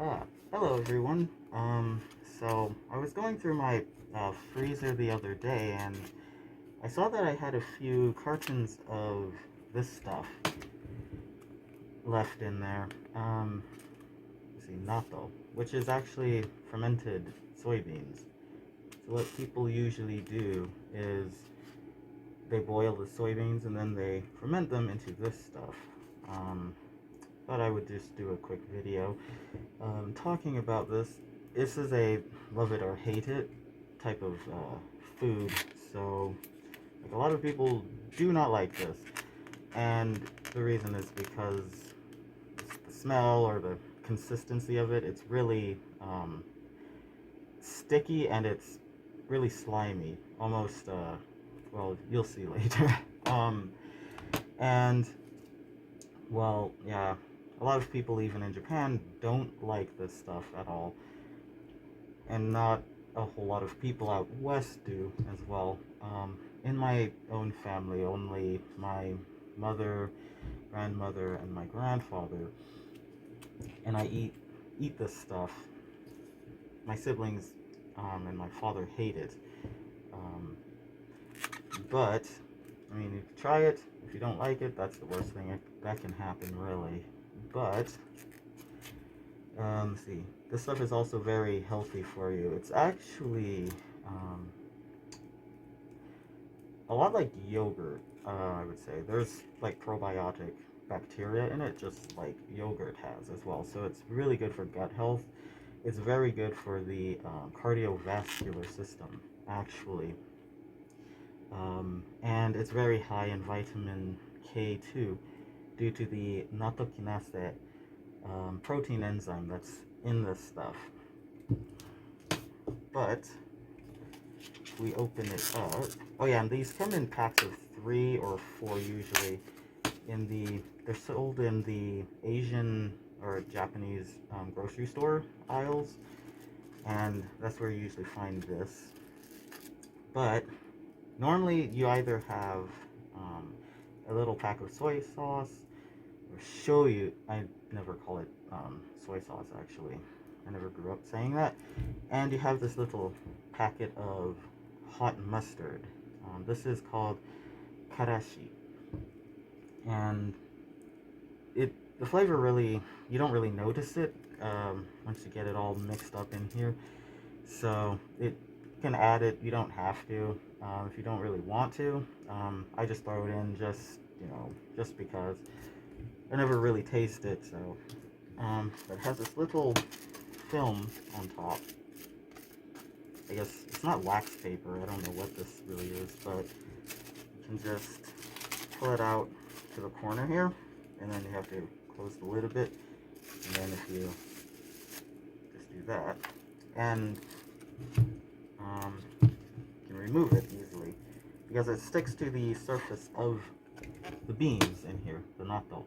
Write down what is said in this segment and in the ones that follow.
Hello everyone. So I was going through my freezer the other day and I saw that I had a few cartons of this stuff left in there. Let's see, natto, which is actually fermented soybeans. So what people usually do is they boil the soybeans and then they ferment them into this stuff. Um, Thought I would just do a quick video talking about this. This is a love it or hate it type of food, so like a lot of people do not like this, and the reason is because the smell or the consistency of it. It's really sticky and it's really slimy, almost. Well, you'll see later. um, and well, yeah, a lot of people, even in Japan, don't like this stuff at all. And not a whole lot of people out west do as well. In my own family, only my mother, grandmother, and my grandfather, and I eat this stuff. My siblings and my father hate it. Um, but, I mean, you can try it. If you don't like it, that's the worst thing that can happen, really. But, let's see. This stuff is also very healthy for you. It's actually a lot like yogurt, I would say. There's like probiotic bacteria in it, just like yogurt has as well. So it's really good for gut health. It's very good for the cardiovascular system, actually. And it's very high in vitamin K2 due to the natto kinase protein enzyme that's in this stuff. But if we open it up, oh yeah, and these come in packs of 3 or 4 usually. They're sold in the Asian or Japanese grocery store aisles, and that's where you usually find this. But normally you either have a little pack of soy sauce or shoyu. I never call it soy sauce, actually. I never grew up saying that. And you have this little packet of hot mustard. This is called karashi. And the flavor really, you don't really notice it once you get it all mixed up in here. So you can add it, you don't have to if you don't really want to. I just throw it in just because. I never really taste it, so it has this little film on top. I guess it's not wax paper, I don't know what this really is, but you can just pull it out to the corner here, and then you have to close the lid a bit, and then if you just do that, and you can remove it easily, because it sticks to the surface of the beans in here, the natto.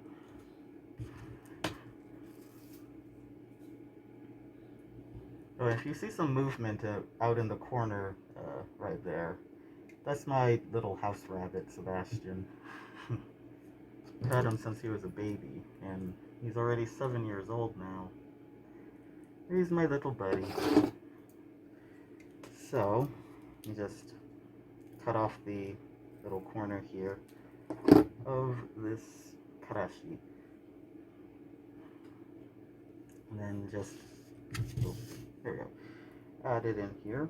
So if you see some movement out in the corner right there, that's my little house rabbit, Sebastien. I've had him since he was a baby, and he's already 7 years old now. He's my little buddy. So, you just cut off the little corner here of this karashi. And then just, oh, there we go, add it in here.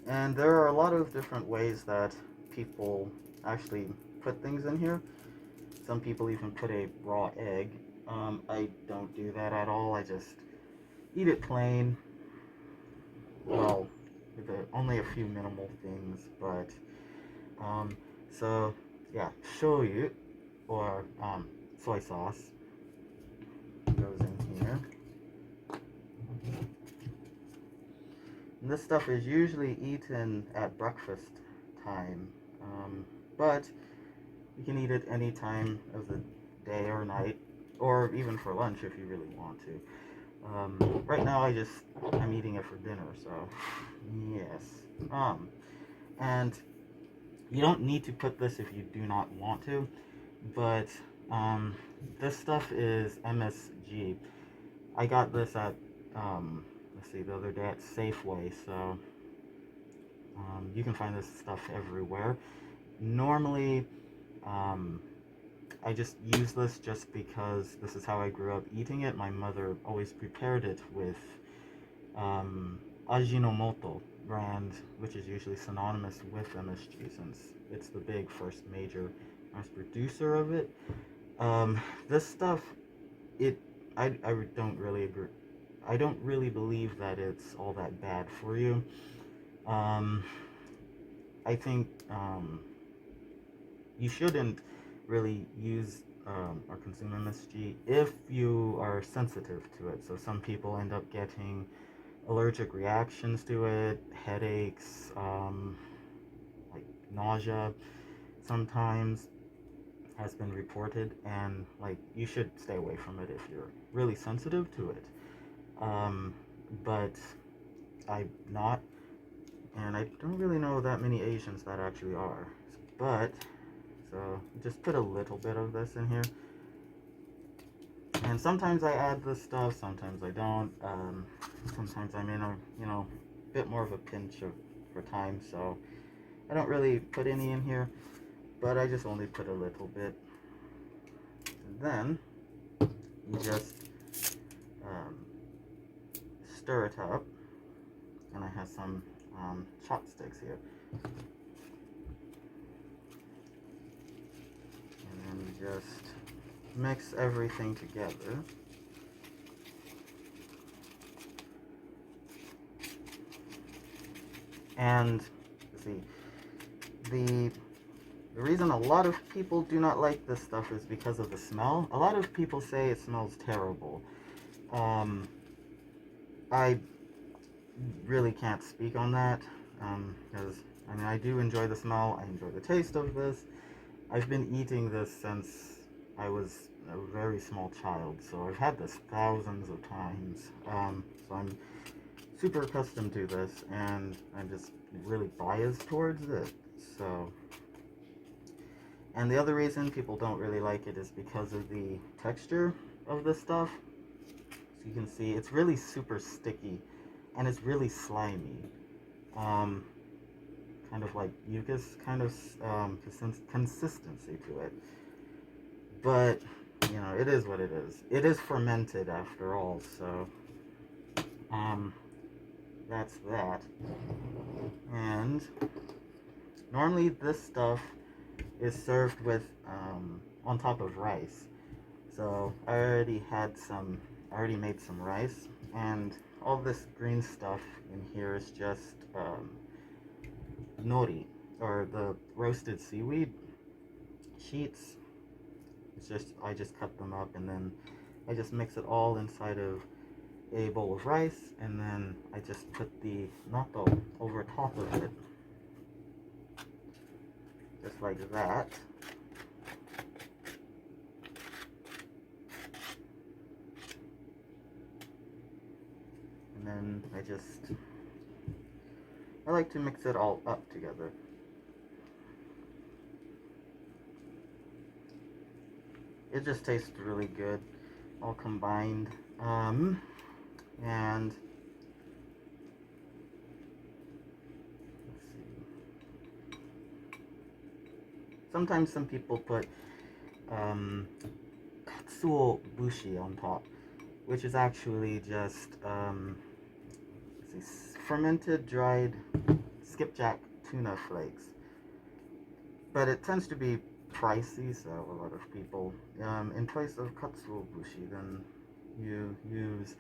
And there are a lot of different ways that people actually put things in here. Some people even put a raw egg. I don't do that at all. I just eat it plain. Well, with only a few minimal things, but so yeah, shoyu or soy sauce goes in here. And this stuff is usually eaten at breakfast time, but you can eat it any time of the day or night, or even for lunch if you really want to. Right now I'm eating it for dinner, so yes. And you don't need to put this if you do not want to, but Um, this stuff is MSG. I got this at, let's see, the other day at Safeway, so you can find this stuff everywhere. Normally, um, I just use this just because this is how I grew up eating it. My mother always prepared it with um, Ajinomoto brand, which is usually synonymous with MSG since it's the big first major mass producer of it. Um, this stuff, it I don't really agree. I don't really believe that it's all that bad for you. Um, I think you shouldn't really use or consume MSG if you are sensitive to it. So some people end up getting allergic reactions to it, headaches, like nausea sometimes has been reported, and like you should stay away from it if you're really sensitive to it. Um, but I'm not, and I don't really know that many Asians that actually are. But so just put a little bit of this in here. And sometimes I add this stuff, sometimes I don't. Sometimes I'm in a, bit more of a pinch for time, so I don't really put any in here, but I just only put a little bit. And then you just um, stir it up, and I have some chopsticks here. And then you just mix everything together. And see, the reason a lot of people do not like this stuff is because of the smell. A lot of people say it smells terrible. I really can't speak on that because I mean I do enjoy the smell. I enjoy the taste of this. I've been eating this since I was a very small child, so I've had this thousands of times. So I'm super accustomed to this, and I'm just really biased towards it. So, and the other reason people don't really like it is because of the texture of this stuff. So you can see it's really super sticky, and it's really slimy. Um, Kind of like mucus kind of consistency to it. But, it is what it is. It is fermented after all, so that's that. And normally this stuff is served with on top of rice. So I already made some rice, and all this green stuff in here is just nori, or the roasted seaweed sheets. I just cut them up, and then I just mix it all inside of a bowl of rice, and then I just put the natto over top of it, just like that. And then I like to mix it all up together. It just tastes really good, all combined. And let's see. Sometimes some people put katsuo bushi on top, which is actually just fermented dried skipjack tuna flakes. But it tends to be pricey, so a lot of people, in place of katsuo bushi, then you use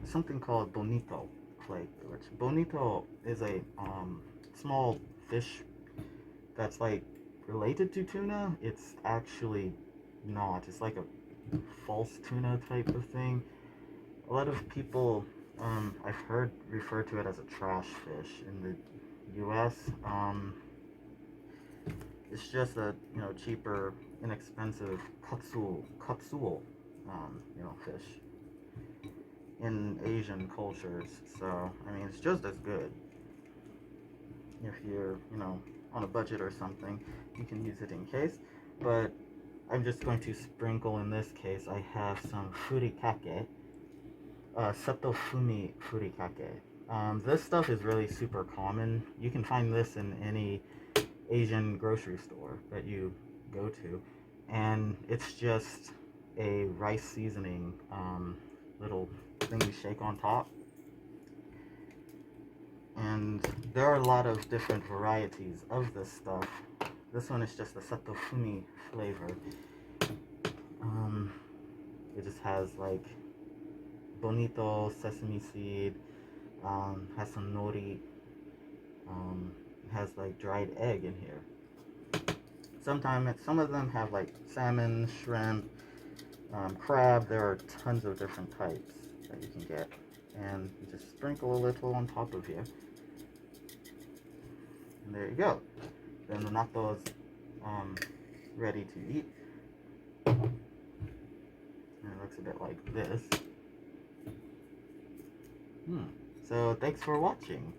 something called bonito flake, which bonito is a small fish that's like related to tuna. It's actually not. It's like a false tuna type of thing. A lot of people, I've heard, refer to it as a trash fish in the U.S. It's just a cheaper, inexpensive katsuo, fish in Asian cultures. So I mean, it's just as good. If you're on a budget or something, you can use it in case. But I'm just going to sprinkle, in this case, I have some furikake, Seto Fumi Furikake. This stuff is really super common. You can find this in any Asian grocery store that you go to. And it's just a rice seasoning little thing you shake on top. And there are a lot of different varieties of this stuff. This one is just the Seto Fumi flavor. It just has like bonito, sesame seed, has some nori, has like dried egg in here. Sometimes some of them have like salmon, shrimp, crab. There are tons of different types that you can get, and you just sprinkle a little on top of here, and there you go. Then the natto is ready to eat. And it looks a bit like this. So thanks for watching.